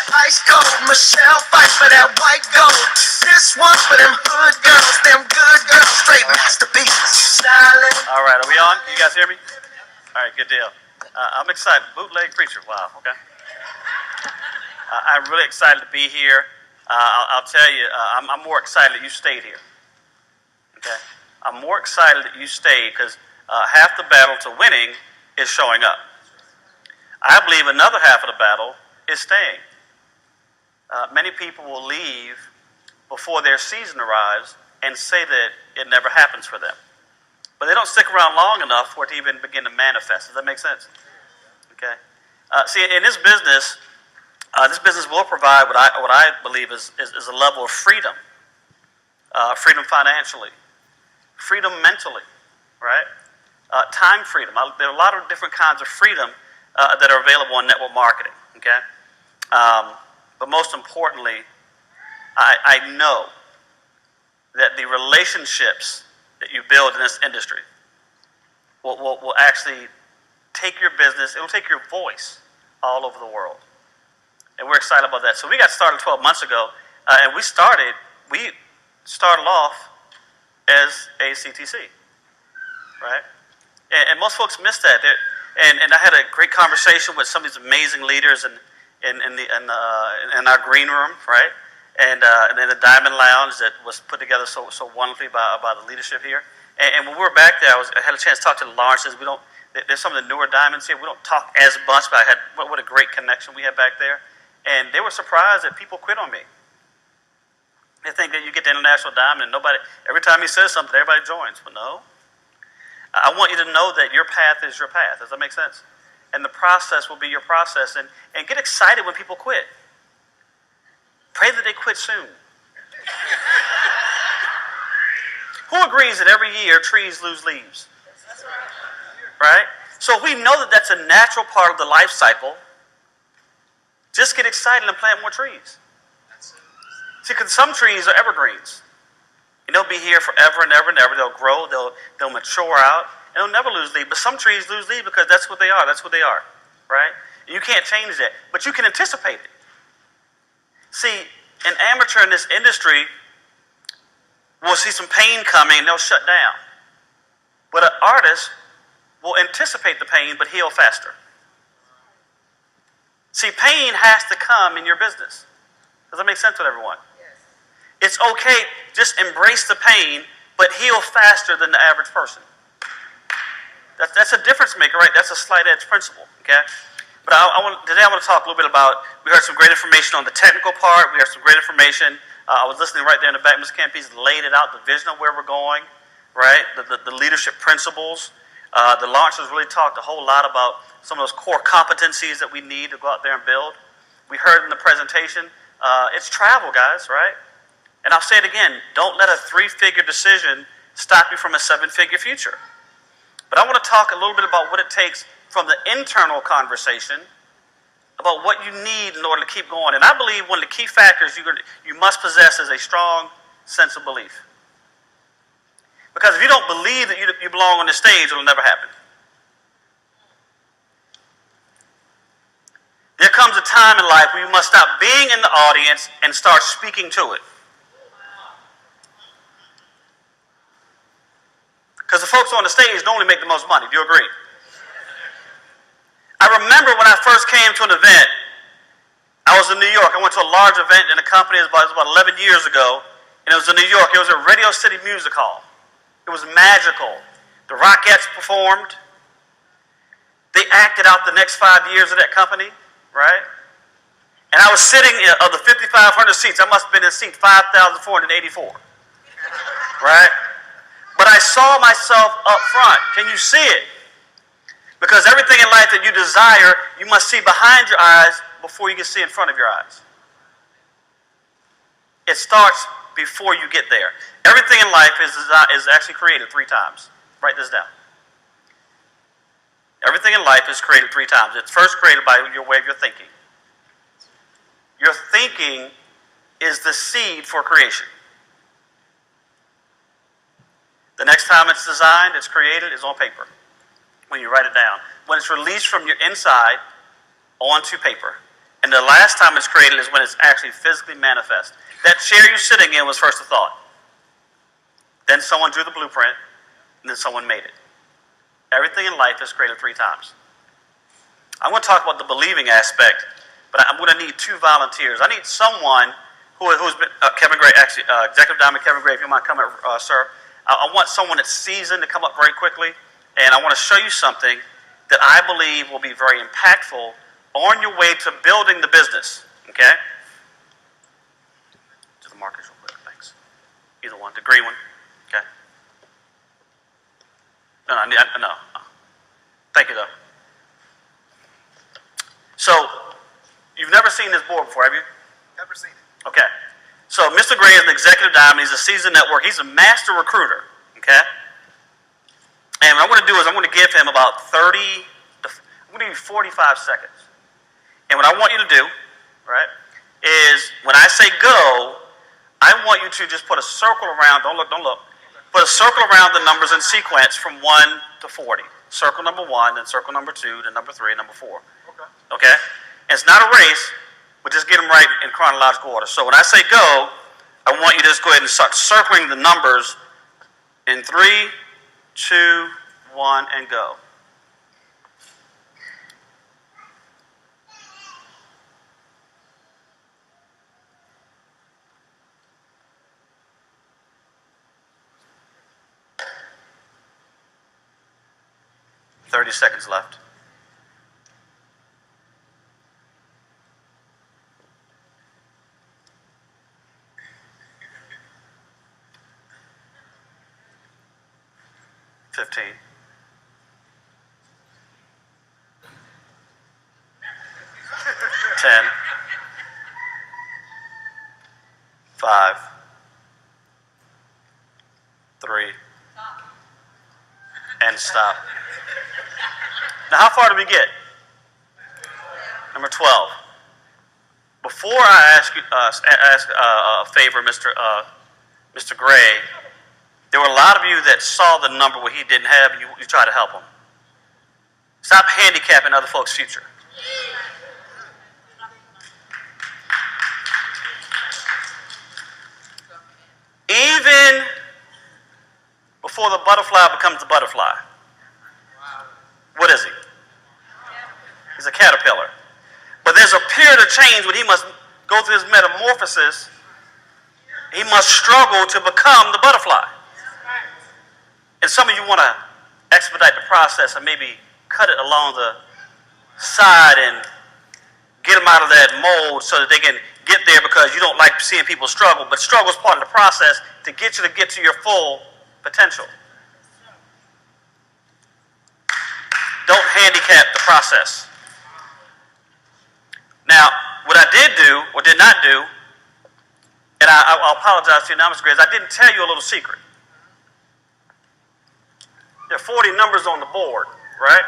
Ice cold, Michelle fight for that white gold. This one for them hood girls, them good girls, straight masterpieces. Styling. All right, are we on? Can you guys hear me? All right, good deal. I'm excited. Bootleg preacher. Wow. Okay. I'm really excited to be here. I'll tell you, I'm more excited that you stayed here. Okay. I'm more excited that you stayed because half the battle to winning is showing up. I believe another half of the battle is staying. Many people will leave before their season arrives and say that it never happens for them. But they don't stick around long enough for it to even begin to manifest. Does that make sense? Okay. See, in this business will provide what I believe is a level of freedom. Freedom financially, freedom mentally, right? Time freedom. There are a lot of different kinds of freedom that are available in network marketing, okay? But most importantly, I know that the relationships that you build in this industry will actually take your business, it will take your voice all over the world. And we're excited about that. So we got started 12 months ago, and we started off as a CTC, right? And most folks miss that. And I had a great conversation with some of these amazing leaders in our green room, right? And then the Diamond Lounge that was put together so wonderfully by the leadership here. And when we were back there, I had a chance to talk to the Lawrences. There's some of the newer diamonds here. We don't talk as much, but what a great connection we had back there. And they were surprised that people quit on me. They think that you get the international diamond and every time he says something, everybody joins. But no. I want you to know that your path is your path. Does that make sense? And the process will be your process. And get excited when people quit. Pray that they quit soon. Who agrees that every year trees lose leaves? Right? So if we know that that's a natural part of the life cycle, just get excited and plant more trees. See, because some trees are evergreens. And they'll be here forever and ever and ever. They'll grow, they'll mature out, and they'll never lose leaves. But some trees lose leaves because that's what they are. That's what they are. Right? And you can't change that. But you can anticipate it. See, an amateur in this industry will see some pain coming and they'll shut down. But an artist will anticipate the pain but heal faster. See, pain has to come in your business. Does that make sense with everyone? Yes. It's okay, just embrace the pain but heal faster than the average person. That's a difference maker, right? That's a slight edge principle, okay? But today I want to talk a little bit about, we heard some great information on the technical part. We heard some great information. I was listening right there in the back. Ms. Campese laid it out, the vision of where we're going, right? The leadership principles. The launchers really talked a whole lot about some of those core competencies that we need to go out there and build. We heard in the presentation, it's travel, guys, right? And I'll say it again, don't let a 3-figure decision stop you from a 7-figure future. But I want to talk a little bit about what it takes from the internal conversation about what you need in order to keep going. And I believe one of the key factors you must possess is a strong sense of belief. Because if you don't believe that you belong on the stage, it'll never happen. There comes a time in life where you must stop being in the audience and start speaking to it. Because the folks on the stage normally make the most money. Do you agree? I remember when I first came to an event, I was in New York. I went to a large event in a company, it was about 11 years ago, and it was in New York. It was a Radio City Music Hall. It was magical. The Rockettes performed. They acted out the next 5 years of that company, right? And I was sitting, of the 5,500 seats, I must have been in seat 5,484, right? But I saw myself up front. Can you see it? Because everything in life that you desire, you must see behind your eyes before you can see in front of your eyes. It starts before you get there. Everything in life is actually created 3 times. Write this down. Everything in life is created 3 times. It's first created by your way of your thinking. Your thinking is the seed for creation. The next time it's designed, it's created, is on paper. When you write it down. When it's released from your inside onto paper. And And the last time it's created is when it's actually physically manifest. That chair you're sitting in was first a thought. Then someone drew the blueprint, and then someone made it. Everything in life is created 3 times. I'm going to talk about the believing aspect, but I'm going to need 2 volunteers. I need someone who's been, Kevin Gray, actually, Executive Diamond Kevin Gray, if you might come up, sir. I want someone that's seasoned to come up very quickly, and I want to show you something that I believe will be very impactful on your way to building the business, okay? To the markers real quick, thanks. Either one, the green one, okay? No. Thank you, though. So, you've never seen this board before, have you? Never seen it. Okay. So, Mr. Gray is an executive diamond. He's a seasoned network. He's a master recruiter, okay? And what I'm going to do is I'm going to give him about I'm going to give you 45 seconds. And what I want you to do, right, is when I say go, I want you to just put a circle around, don't look, put a circle around the numbers in sequence from 1 to 40. Circle number 1, then circle number 2, then number 3, and number 4. Okay? And it's not a race, but just get them right in chronological order. So when I say go, I want you to just go ahead and start circling the numbers in 3, 2, 1, and go. $30 seconds left. $15. 10. 5. 3. And stop. Now, how far did we get? Number 12. Before I ask you a favor, Mr. Gray, there were a lot of you that saw the number where he didn't have, and you tried to help him. Stop handicapping other folks' future. Even before the butterfly becomes the butterfly. What is he? He's a caterpillar. But there's a period of change when he must go through his metamorphosis. He must struggle to become the butterfly. And some of you want to expedite the process and maybe cut it along the side and get them out of that mold so that they can get there, because you don't like seeing people struggle. But struggle is part of the process to get you to get to your full potential. Don't handicap the process. Now, what I did do, or did not do, and I'll apologize to you now, Mr. Gray, I didn't tell you a little secret. There are 40 numbers on the board, right?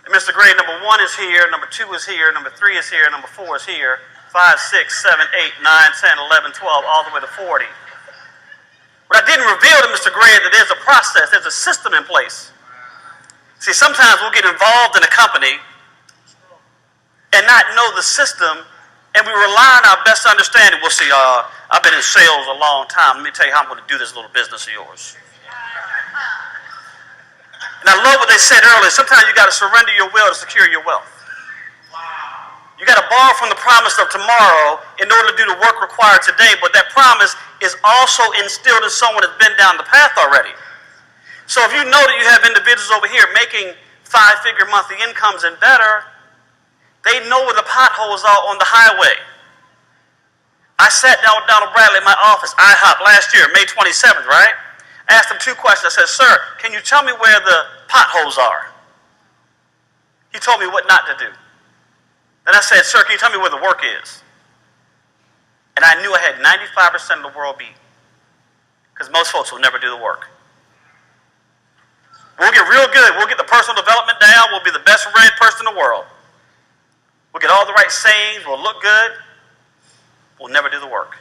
And Mr. Gray, number 1 is here, number 2 is here, number 3 is here, number 4 is here, 5, 6, 7, 8, 9, 10, 11, 12, all the way to 40. But I didn't reveal to Mr. Gray that there's a process, there's a system in place. See, sometimes we'll get involved in a company and not know the system, and we rely on our best understanding. We'll see, I've been in sales a long time. Let me tell you how I'm going to do this little business of yours. And I love what they said earlier. Sometimes you got to surrender your will to secure your wealth. You got to borrow from the promise of tomorrow in order to do the work required today, but that promise is also instilled in someone that's been down the path already. So if you know that you have individuals over here making 5-figure monthly incomes and better, they know where the potholes are on the highway. I sat down with Donald Bradley in my office, IHOP, last year, May 27th, right? I asked him 2 questions. I said, sir, can you tell me where the potholes are? He told me what not to do. Then I said, sir, can you tell me where the work is? And I knew I had 95% of the world beat, because most folks will never do the work. We'll get real good. We'll get the personal development down. We'll be the best read person in the world. We'll get all the right sayings. We'll look good. We'll never do the work.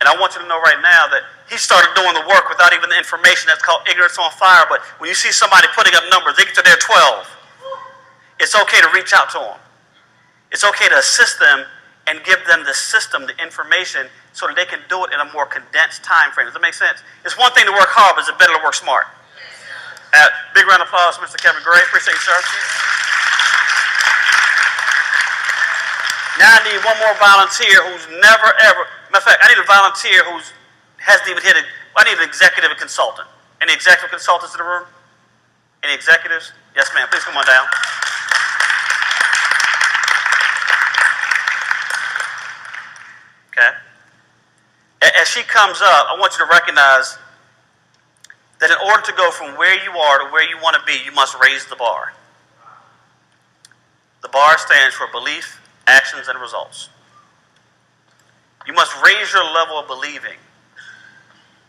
And I want you to know right now that he started doing the work without even the information. That's called ignorance on fire. But when you see somebody putting up numbers, they get to their 12. It's okay to reach out to them. It's okay to assist them and give them the system, the information, so that they can do it in a more condensed time frame. Does that make sense? It's one thing to work hard, but it's better to work smart. Big round of applause, Mr. Kevin Gray. Appreciate you, sir. Now I need one more volunteer who's never ever, matter of fact, I need a volunteer who hasn't even hit it. I need an executive and consultant. Any executive consultants in the room? Any executives? Yes, ma'am. Please come on down. Okay. As she comes up, I want you to recognize that in order to go from where you are to where you want to be, you must raise the bar. The bar stands for belief, actions, and results. You must raise your level of believing.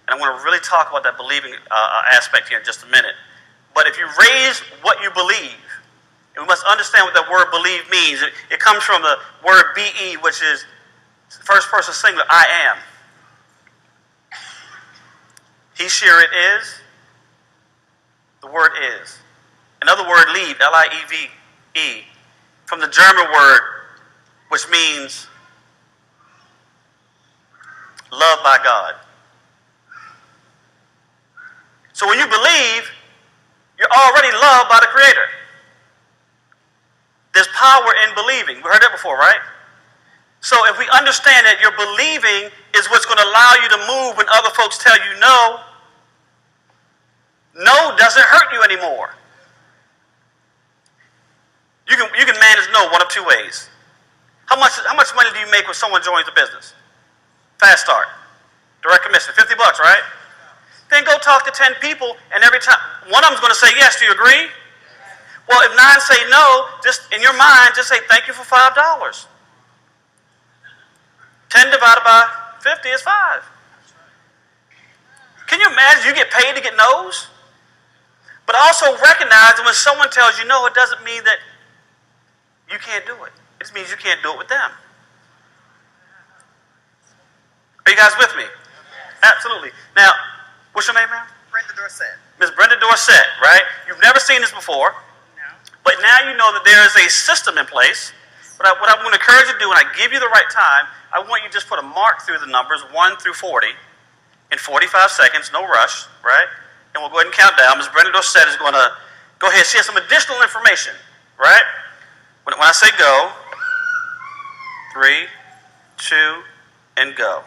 And I want to really talk about that believing aspect here in just a minute. But if you raise what you believe, and we must understand what that word believe means. It comes from the word be, which is first person singular, I am. He, she, or it is. The word is. Another word, lieve, L-I-E-V-E, from the German word, which means loved by God. So when you believe, you're already loved by the Creator. There's power in believing. We heard that before, right? So if we understand that your believing is what's going to allow you to move when other folks tell you no, no doesn't hurt you anymore. You can manage no one of two ways. How much money do you make when someone joins the business? Fast start. Direct commission, $50, right? Then go talk to 10 people, and every time, one of them's going to say yes. Do you agree? Well, if 9 say no, just in your mind, just say thank you for $5. 10 divided by 50 is 5. Can you imagine you get paid to get no's? But also recognize that when someone tells you no, it doesn't mean that you can't do it. It just means you can't do it with them. Are you guys with me? Absolutely. Now, what's your name, ma'am? Brenda Dorsett. Ms. Brenda Dorsett, right? You've never seen this before. No. But now you know that there is a system in place. What I'm going to encourage you to do, when I give you the right time, I want you to just put a mark through the numbers 1 through 40 in 45 seconds, no rush, right? And we'll go ahead and count down. Ms. Brenda Dorsett is going to go ahead. She has some additional information, right? When I say go, 3, 2, and go.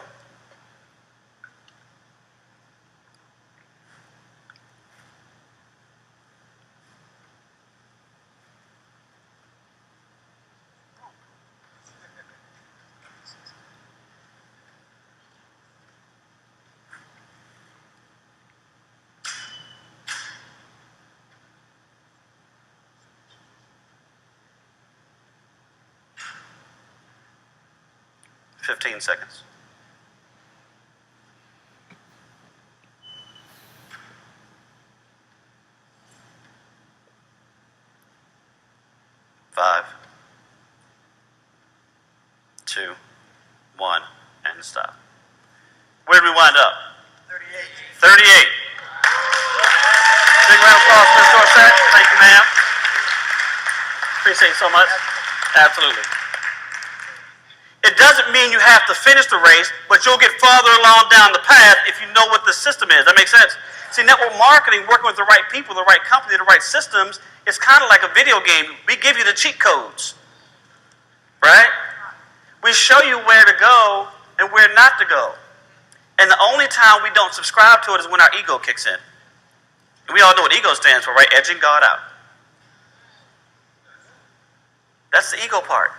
$15 seconds. Five, 2, 1, and stop. Where did we wind up? 38. 38. Big round of applause, Ms. Dorsett. Thank you, ma'am. Appreciate you so much. Absolutely. It doesn't mean you have to finish the race, but you'll get farther along down the path if you know what the system is. That makes sense? See, network marketing, working with the right people, the right company, the right systems, it's kind of like a video game. We give you the cheat codes, right? We show you where to go and where not to go. And the only time we don't subscribe to it is when our ego kicks in. And we all know what ego stands for, right? Edging God out. That's the ego part.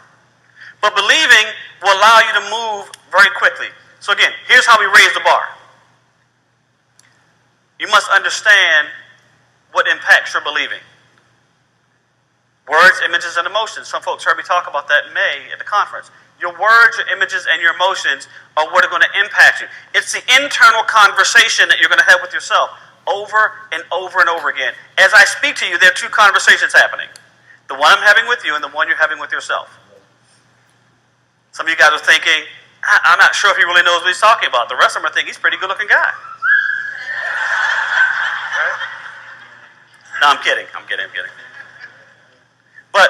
But believing will allow you to move very quickly. So again, here's how we raise the bar. You must understand what impacts your believing. Words, images, and emotions. Some folks heard me talk about that in May at the conference. Your words, your images, and your emotions are what are going to impact you. It's the internal conversation that you're going to have with yourself over and over and over again. As I speak to you, there are two conversations happening. The one I'm having with you and the one you're having with yourself. Some of you guys are thinking, I'm not sure if he really knows what he's talking about. The rest of them are thinking, he's a pretty good-looking guy. Right? No, I'm kidding. But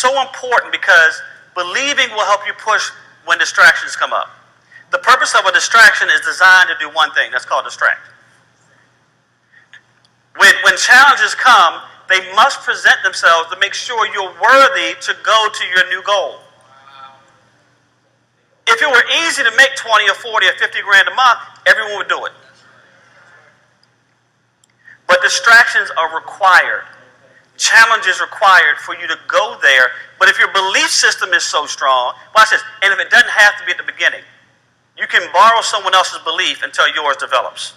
so important because believing will help you push when distractions come up. The purpose of a distraction is designed to do one thing. That's called distract. When challenges come, they must present themselves to make sure you're worthy to go to your new goal. If it were easy to make 20 or 40 or 50 grand a month, everyone would do it. But distractions are required. Challenge is required for you to go there. But if your belief system is so strong, watch this, and if it doesn't have to be at the beginning, you can borrow someone else's belief until yours develops.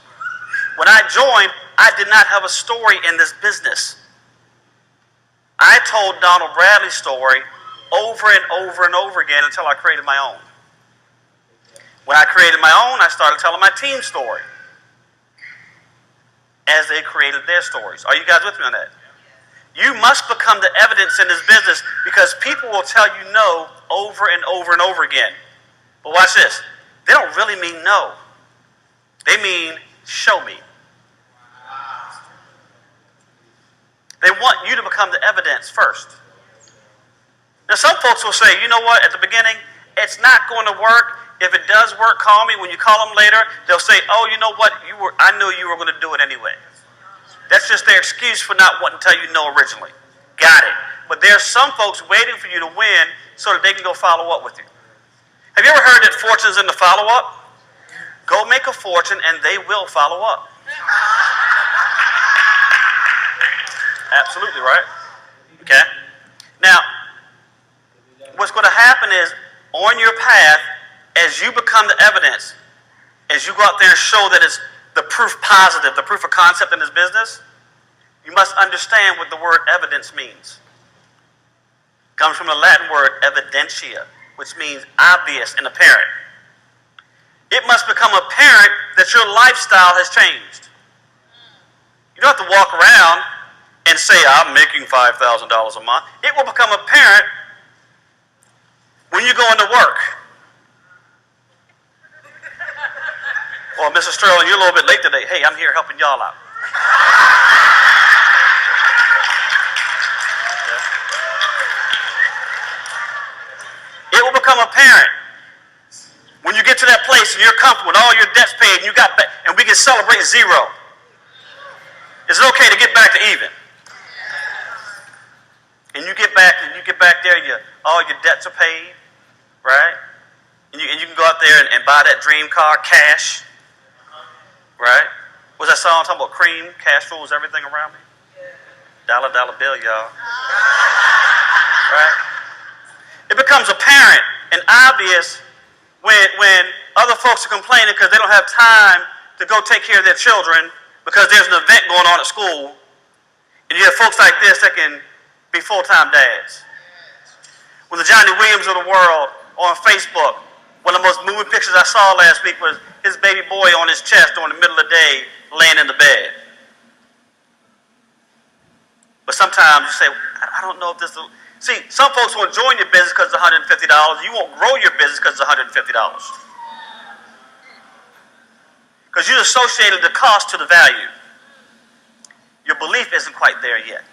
When I joined, I did not have a story in this business. I told Donald Bradley's story over and over and over again until I created my own. When I created my own, I started telling my team story as they created their stories. Are you guys with me on that? You must become the evidence in this business because people will tell you no over and over and over again. But watch this. They don't really mean no. They mean show me. They want you to become the evidence first. Now some folks will say, you know what, at the beginning, it's not going to work. If it does work, call me. When you call them later, they'll say, oh, you know what, I knew you were going to do it anyway. That's just their excuse for not wanting to tell you no originally. Got it. But there's some folks waiting for you to win so that they can go follow up with you. Have you ever heard that fortune's in the follow-up? Go make a fortune and they will follow up. Absolutely, right? Okay? Now, what's going to happen is on your path, as you become the evidence, as you go out there and show that it's the proof positive, the proof of concept in this business, you must understand what the word evidence means. It comes from the Latin word evidentia, which means obvious and apparent. It must become apparent that your lifestyle has changed. You don't have to walk around and say, I'm making $5,000 a month. It will become apparent when you go into work. Well, Mr. Sterling, you're a little bit late today. Hey, I'm here helping y'all out. It will become apparent when you get to that place and you're comfortable with all your debts paid and you got back, and we can celebrate zero. Is it okay to get back to even? And you get back there, all your debts are paid, right? And you can go out there and buy that dream car, cash, right? What's that song talking about? Cream, cash rules everything around me. Dollar, dollar bill, y'all. Right? It becomes apparent and obvious when other folks are complaining because they don't have time to go take care of their children because there's an event going on at school, and you have folks like this that can be full-time dads. When the Johnny Williams of the world on Facebook, one of the most moving pictures I saw last week was his baby boy on his chest during the middle of the day laying in the bed. But sometimes you say, I don't know if this will... See, some folks won't join your business because it's $150. You won't grow your business because it's $150. Because you associated the cost to the value. Your belief isn't quite there yet.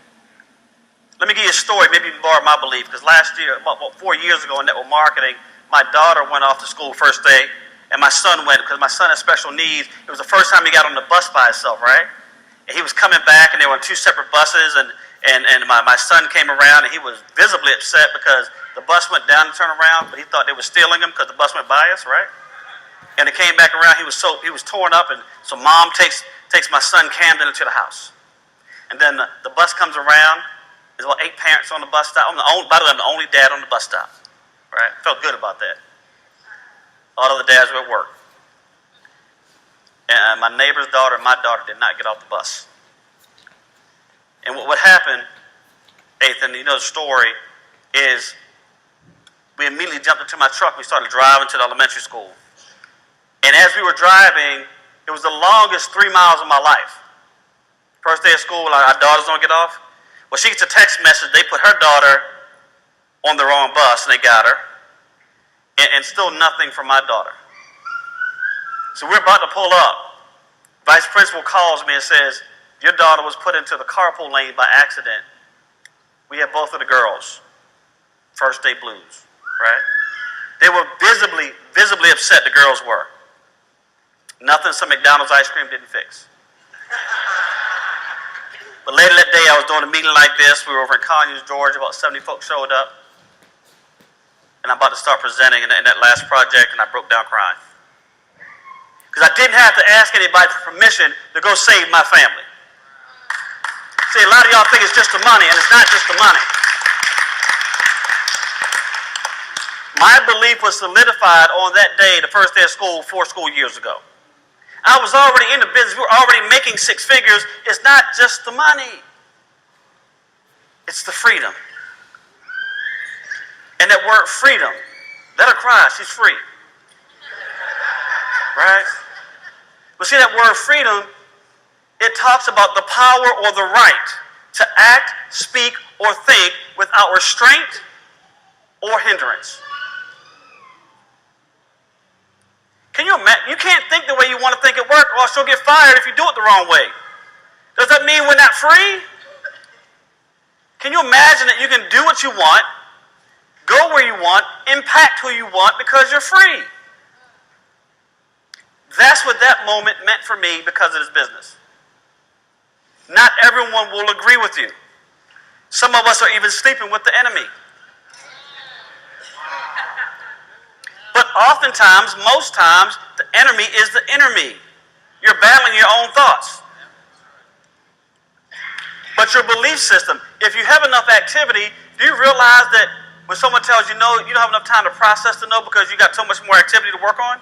Let me give you a story. Maybe you can borrow my belief. Because last year, about 4 years ago in network marketing, my daughter went off to school first day, and my son went because my son has special needs. It was the first time he got on the bus by himself, right? And he was coming back, and they were on two separate buses, and my son came around, and he was visibly upset because the bus went down and turned around, but he thought they were stealing him because the bus went by us, right? And it came back around. He was torn up, and so mom takes my son Camden into the house, and then the bus comes around. There's about 8 parents on the bus stop. By the way, I'm the only dad on the bus stop, right? Felt good about that. All the other dads were at work, and my neighbor's daughter and my daughter did not get off the bus. And what happened, Ethan, you know the story, is we immediately jumped into my truck. We started driving to the elementary school. And as we were driving, it was the longest 3 miles of my life. First day of school, our daughters don't get off. Well, she gets a text message. They put her daughter on the wrong bus, and they got her. And still nothing from my daughter. So we're about to pull up. Vice principal calls me and says, your daughter was put into the carpool lane by accident. We have both of the girls. First day blues, right? They were visibly upset, the girls were. Nothing some McDonald's ice cream didn't fix. But later that day, I was doing a meeting like this. We were over in Conyers, Georgia. About 70 folks showed up. And I'm about to start presenting in that last project, and I broke down crying. Because I didn't have to ask anybody for permission to go save my family. See, a lot of y'all think it's just the money, and it's not just the money. My belief was solidified on that day, the first day of school, 4 school years ago. I was already in the business. We were already making 6 figures. It's not just the money. It's the freedom. And that word freedom, let her cry, she's free. Right? But see, that word freedom, it talks about the power or the right to act, speak, or think without restraint or hindrance. Can you imagine? You can't think the way you want to think at work, or else you'll get fired if you do it the wrong way. Does that mean we're not free? Can you imagine that you can do what you want, go where you want, impact who you want because you're free? That's what that moment meant for me because of this business. Not everyone will agree with you. Some of us are even sleeping with the enemy. But oftentimes, most times, the enemy is the enemy. You're battling your own thoughts. But your belief system, if you have enough activity, do you realize that when someone tells you no, you don't have enough time to process the no because you got so much more activity to work on?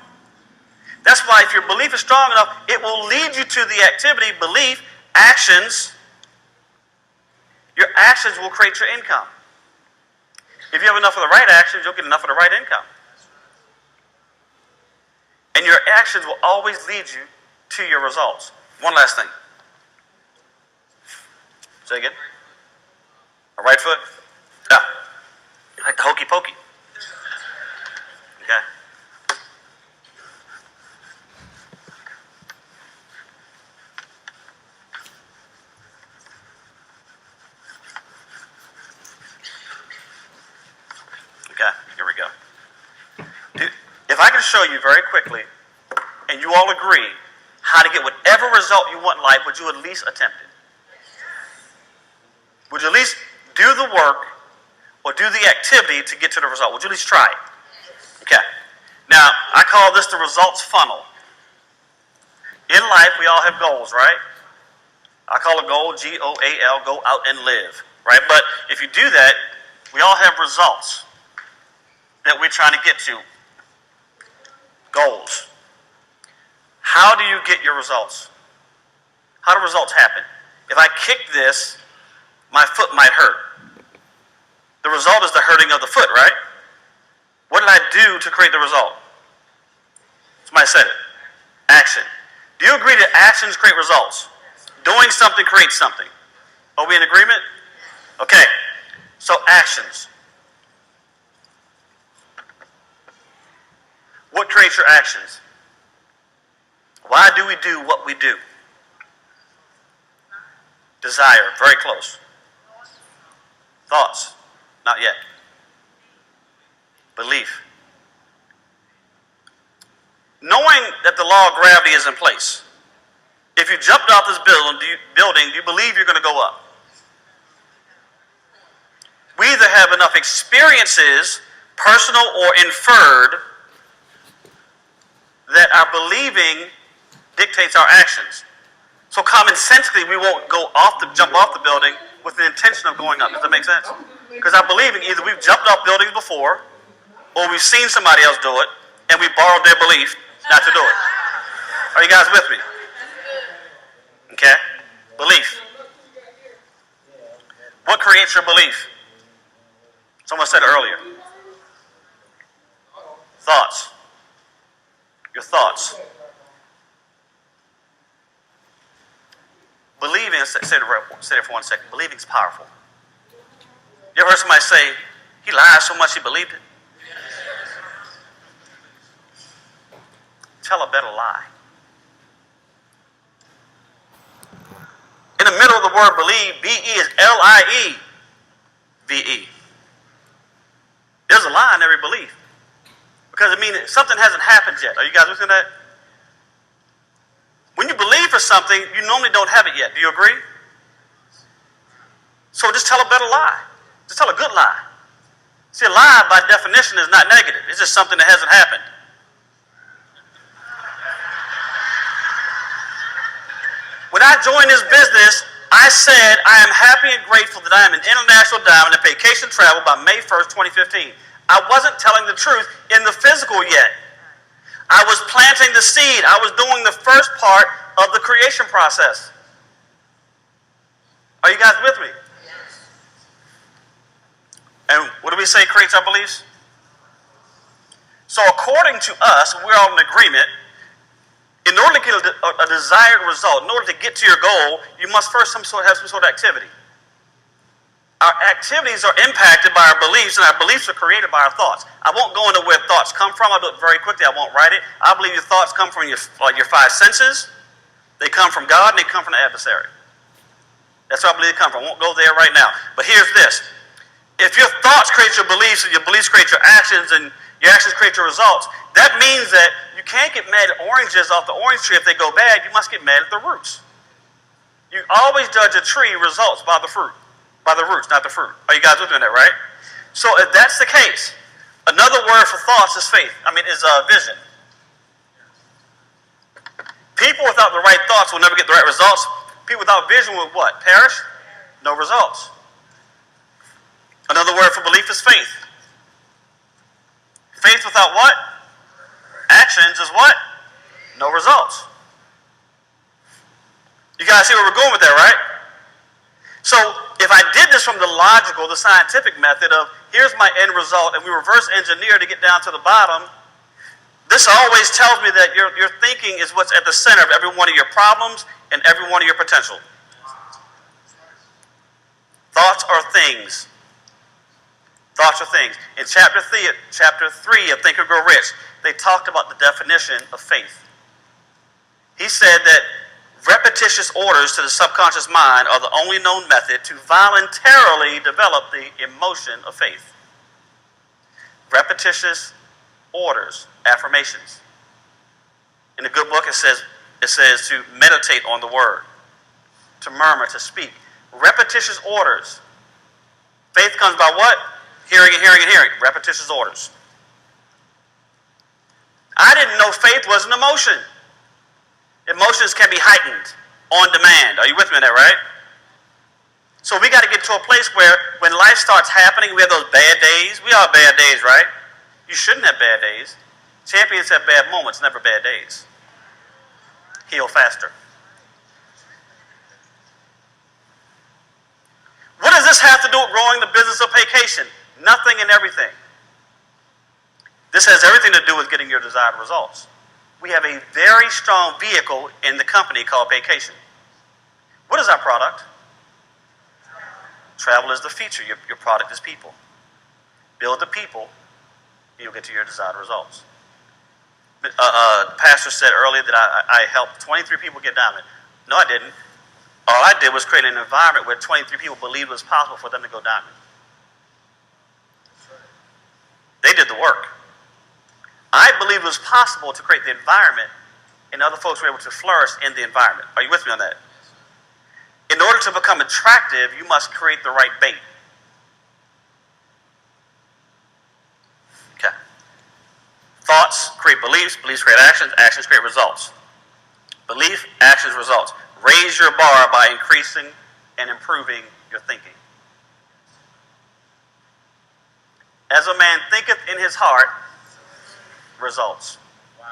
That's why if your belief is strong enough, it will lead you to the activity, belief, actions. Your actions will create your income. If you have enough of the right actions, you'll get enough of the right income. And your actions will always lead you to your results. One last thing. Say again. A right foot? Yeah. Like the hokey pokey. Okay. Okay, here we go. If I can show you very quickly, and you all agree, how to get whatever result you want in life, would you at least attempt it? Would you at least do the work or do the activity to get to the result? Would you at least try it? Okay. Now, I call this the results funnel. In life, we all have goals, right? I call a goal G-O-A-L, go out and live, right? But if you do that, we all have results that we're trying to get to. Goals. How do you get your results? How do results happen? If I kick this, my foot might hurt. The result is the hurting of the foot, right? What did I do to create the result? Somebody said it. Action. Do you agree that actions create results? Doing something creates something. Are we in agreement? Okay. So actions. What creates your actions? Why do we do what we do? Desire, very close. Thoughts, not yet. Belief. Knowing that the law of gravity is in place. If you jumped off this building, do you believe you're going to go up? We either have enough experiences, personal or inferred, that our believing dictates our actions. So commonsensically, we won't jump off the building with the intention of going up. Does that make sense? Because our believing, either we've jumped off buildings before, or we've seen somebody else do it, and we borrowed their belief not to do it. Are you guys with me? Okay? Belief. What creates your belief? Someone said earlier. Thoughts. Your thoughts. Believing, say it for 1 second, believing is powerful. You ever heard somebody say, he lied so much he believed it? Tell a better lie. In the middle of the word believe, B-E is L-I-E-V-E. There's a lie in every belief. Because it means something hasn't happened yet. Are you guys listening to that? When you believe for something, you normally don't have it yet. Do you agree? So just tell a better lie. Just tell a good lie. See, a lie by definition is not negative. It's just something that hasn't happened. When I joined this business, I said I am happy and grateful that I am an international diamond in Paycation Travel by May 1st, 2015. I wasn't telling the truth in the physical yet. I was planting the seed. I was doing the first part of the creation process. Are you guys with me? And what do we say creates our beliefs? So according to us, we're all in agreement. In order to get a desired result, in order to get to your goal, you must first have some sort of activity. Our activities are impacted by our beliefs, and our beliefs are created by our thoughts. I won't go into where thoughts come from. I'll do it very quickly. I won't write it. I believe your thoughts come from your five senses. They come from God, and they come from the adversary. That's where I believe they come from. I won't go there right now. But here's this. If your thoughts create your beliefs, and your beliefs create your actions, and your actions create your results, that means that you can't get mad at oranges off the orange tree if they go bad. You must get mad at the roots. You always judge a tree results by the fruit. By the roots, not the fruit. Are you guys with me on that, right? So if that's the case, another word for thoughts is faith. Is vision. People without the right thoughts will never get the right results. People without vision will what? Perish? No results. Another word for belief is faith. Faith without what? Actions is what? No results. You guys see where we're going with that, right? So if I did this from the logical, the scientific method of here's my end result, and we reverse engineer to get down to the bottom, this always tells me that your thinking is what's at the center of every one of your problems and every one of your potential. Thoughts are things. Thoughts are things. In chapter 3 of Think and Grow Rich, they talked about the definition of faith. He said that repetitious orders to the subconscious mind are the only known method to voluntarily develop the emotion of faith. Repetitious orders, affirmations. In the good book it says to meditate on the word, to murmur, to speak. Repetitious orders. Faith comes by what? Hearing and hearing and hearing. Repetitious orders. I didn't know faith was an emotion. Emotions can be heightened on demand. Are you with me on that, right? So we got to get to a place where when life starts happening, we have those bad days. We all have bad days, right? You shouldn't have bad days. Champions have bad moments, never bad days. Heal faster. What does this have to do with growing the business of Paycation? Nothing and everything. This has everything to do with getting your desired results. We have a very strong vehicle in the company called Paycation. What is our product? Travel is the feature. Your product is people. Build the people, and you'll get to your desired results. The pastor said earlier that I helped 23 people get diamond. No, I didn't. All I did was create an environment where 23 people believed it was possible for them to go diamond. They did the work. I believe it was possible to create the environment, and other folks were able to flourish in the environment. Are you with me on that? In order to become attractive, you must create the right bait. Okay. Thoughts create beliefs, beliefs create actions, actions create results. Belief, actions, results. Raise your bar by increasing and improving your thinking. As a man thinketh in his heart, results. Wow.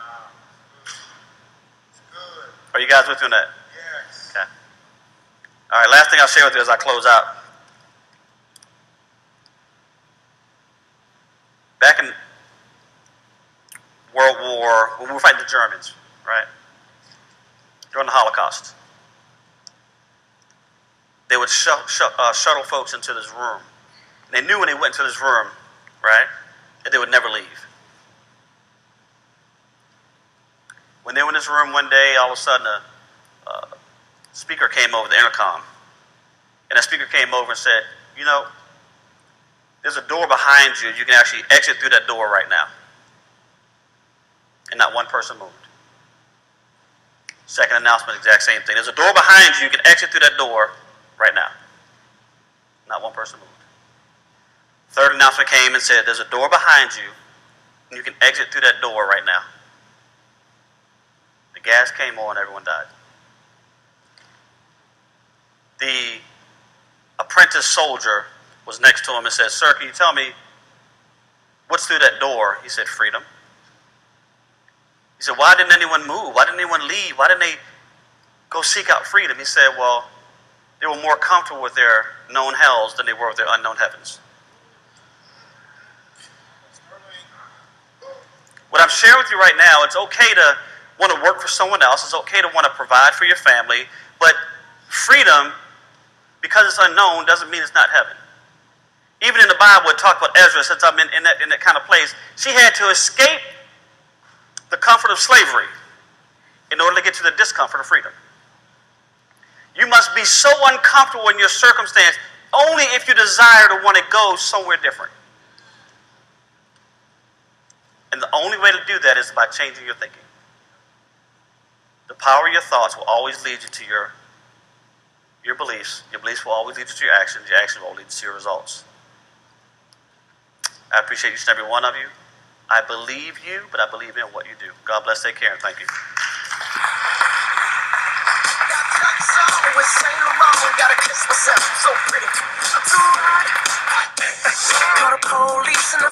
It's good. Are you guys with me on that? Yes. Okay. All right, last thing I'll share with you as I close out. Back in World War, when we were fighting the Germans, right? During the Holocaust. They would shuttle folks into this room. And they knew when they went into this room, right, that they would never leave. When they were in this room one day, all of a sudden a speaker came over the intercom. And that speaker came over and said, you know, There's a door behind you. You can actually exit through that door right now. And not one person moved. Second announcement, exact same thing. There's a door behind you. You can exit through that door right now. Not one person moved. Third announcement came and said, there's a door behind you, and you can exit through that door right now. The gas came on, everyone died. The apprentice soldier was next to him and said, sir, can you tell me what's through that door? He said, freedom. He said, why didn't anyone move? Why didn't anyone leave? Why didn't they go seek out freedom? He said, well, they were more comfortable with their known hells than they were with their unknown heavens. What I'm sharing with you right now, it's okay to want to work for someone else. It's okay to want to provide for your family. But freedom, because it's unknown, doesn't mean it's not heaven. Even in the Bible, it talked about Ezra, since I'm in that kind of place. She had to escape the comfort of slavery in order to get to the discomfort of freedom. You must be so uncomfortable in your circumstance only if you desire to want to go somewhere different. And the only way to do that is by changing your thinking. The power of your thoughts will always lead you to your beliefs. Your beliefs will always lead you to your actions. Your actions will lead you to your results. I appreciate each and every one of you. I believe you, but I believe in what you do. God bless, take care, and thank you. Gotta kiss myself, so pretty. That's all right. Call the police and the